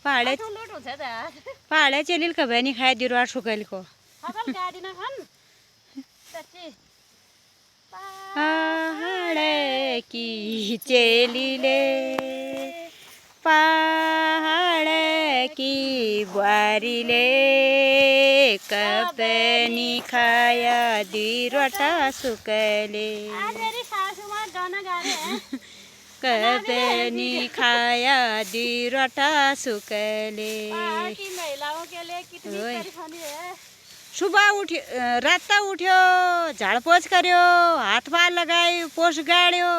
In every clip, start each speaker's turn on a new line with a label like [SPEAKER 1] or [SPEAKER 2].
[SPEAKER 1] पाहाड्या
[SPEAKER 2] लोट होछ त
[SPEAKER 1] पाहाड्या चेलील का बनी खाए दिरवा सुकल को
[SPEAKER 2] फसल गाडी न खान सच्ची
[SPEAKER 1] पहाड़ की चेलीले पहाड़ की बुआरीले कबनी खाया दिरवटा सुकले
[SPEAKER 2] मेरी सासुमा गाना गा रहे हैं
[SPEAKER 1] कबनी खाया दिरवटा सुकले
[SPEAKER 2] पहाड़ की महिलाओं के लिए कितनी
[SPEAKER 1] ओए।
[SPEAKER 2] परेशानी है
[SPEAKER 1] सुबह उठ्यो रात उठ्यो झाड़पोछ कर्यो हाथ पार लगायो पोछ गाड्यो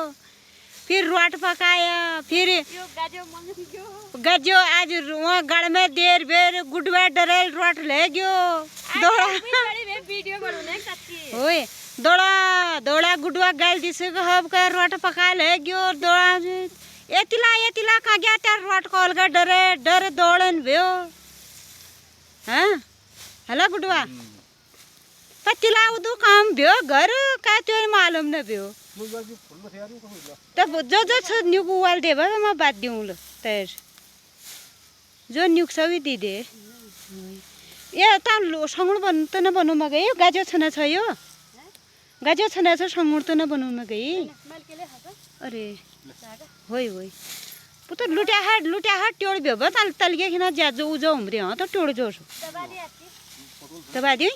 [SPEAKER 1] फिर रोट पकाया फिर
[SPEAKER 2] यो गाजो मंग्यो
[SPEAKER 1] गज्यो आज वहाँ गढ़ में देर बेर गुडवा डरेल रोट ले गयो दौड़ा
[SPEAKER 2] बड़ी वीडियो बनाउने कच्ची
[SPEAKER 1] ओए दौड़ा दौड़ा गुडवा गाल दिसको हब का रोट पका ले गयो दौड़ा यतिला कहाँ गया त्या रोट कॉल का डरे दौड़न भयो हाँ हला गुडवा पतिला उदू काम भयो घर का त्यो मालूम न भयो तब जो छ न्यूक वाल दे बा म बात दिउँ ल तर जो न्यूक सबै दिदे ए ता लो संगुड बन त न बनु म गयो गाजो छन छ यो गाजो छन छ संगुड त न बनु म गई अरे होय होय पुत लुट्या हाट टोड़ भयो बा तल तल के खिना जाजो उजो हमरे ह त टोड़ जो
[SPEAKER 2] दबाली आती
[SPEAKER 1] तबादी